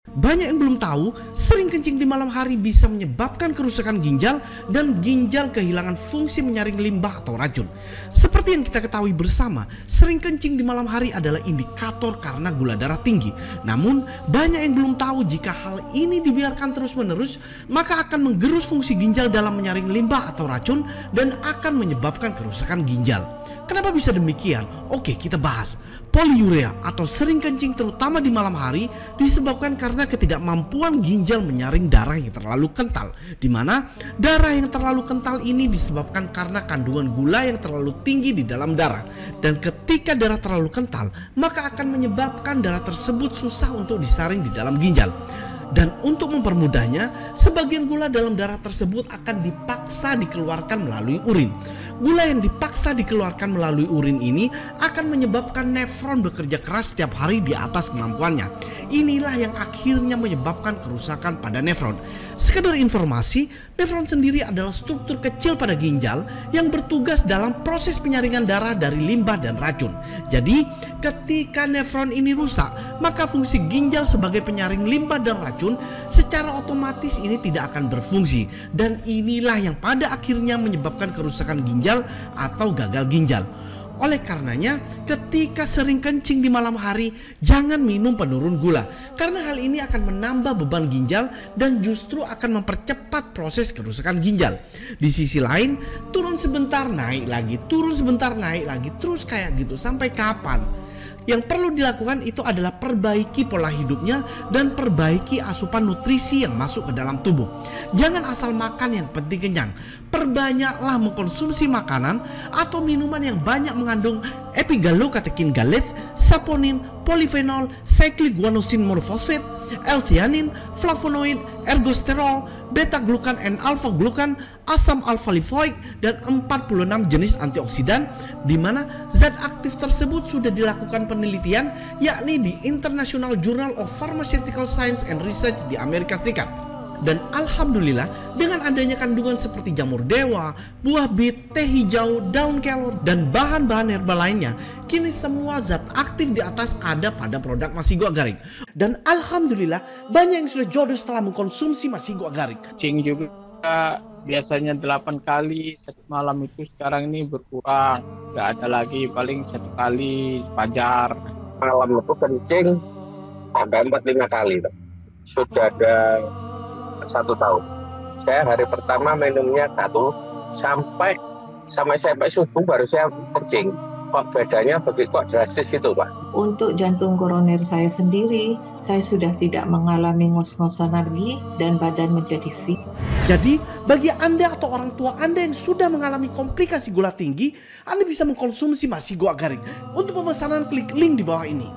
Banyak yang belum tahu, sering kencing di malam hari bisa menyebabkan kerusakan ginjal dan ginjal kehilangan fungsi menyaring limbah atau racun. Seperti yang kita ketahui bersama, sering kencing di malam hari adalah indikator karena gula darah tinggi. Namun, banyak yang belum tahu jika hal ini dibiarkan terus-menerus, maka akan menggerus fungsi ginjal dalam menyaring limbah atau racun dan akan menyebabkan kerusakan ginjal. Kenapa bisa demikian? Oke, kita bahas. Poliuria atau sering kencing terutama di malam hari disebabkan karena ketidakmampuan ginjal menyaring darah yang terlalu kental, di mana darah yang terlalu kental ini disebabkan karena kandungan gula yang terlalu tinggi di dalam darah, dan ketika darah terlalu kental maka akan menyebabkan darah tersebut susah untuk disaring di dalam ginjal. Dan untuk mempermudahnya, sebagian gula dalam darah tersebut akan dipaksa dikeluarkan melalui urin. Gula yang dipaksa dikeluarkan melalui urin ini akan menyebabkan nefron bekerja keras setiap hari di atas kemampuannya. Inilah yang akhirnya menyebabkan kerusakan pada nefron. Sekedar informasi, nefron sendiri adalah struktur kecil pada ginjal yang bertugas dalam proses penyaringan darah dari limbah dan racun. Jadi, ketika nefron ini rusak, maka fungsi ginjal sebagai penyaring limbah dan racun secara otomatis ini tidak akan berfungsi, dan inilah yang pada akhirnya menyebabkan kerusakan ginjal atau gagal ginjal. Oleh karenanya, ketika sering kencing di malam hari, jangan minum penurun gula, karena hal ini akan menambah beban ginjal dan justru akan mempercepat proses kerusakan ginjal. Di sisi lain, turun sebentar naik lagi, turun sebentar naik lagi, terus kayak gitu sampai kapan? Yang perlu dilakukan itu adalah perbaiki pola hidupnya dan perbaiki asupan nutrisi yang masuk ke dalam tubuh. Jangan asal makan yang penting kenyang. Perbanyaklah mengkonsumsi makanan atau minuman yang banyak mengandung epigallocatechin gallate, saponin, polifenol, cyclic guanosin monofosfat, L-theanine, flavonoid, ergosterol, beta-glukan and alpha-glukan, asam alfa-lipoik, dan 46 jenis antioksidan, di mana zat aktif tersebut sudah dilakukan penelitian yakni di International Journal of Pharmaceutical Science and Research di Amerika Serikat. Dan alhamdulillah, dengan adanya kandungan seperti jamur dewa, buah bit, teh hijau, daun kelor, dan bahan-bahan herbal lainnya, kini semua zat aktif di atas ada pada produk Masigo Agarik. Dan alhamdulillah, banyak yang sudah jodoh setelah mengkonsumsi Masigo Agarik. Kencing juga biasanya 8 kali satu malam, itu sekarang ini berkurang, nggak ada lagi, paling 1 kali fajar. Malam itu kencing sampai 4-5 kali. Sudah ada 1 tahun. Saya hari pertama minumnya 1 sampai subuh baru saya kencing. Kok bedanya kok drastis gitu, Pak? Untuk jantung koroner saya sendiri, saya sudah tidak mengalami ngos-ngosan lagi dan badan menjadi fit. Jadi, bagi Anda atau orang tua Anda yang sudah mengalami komplikasi gula tinggi, Anda bisa mengkonsumsi Masigo Agarik. Untuk pemesanan klik link di bawah ini.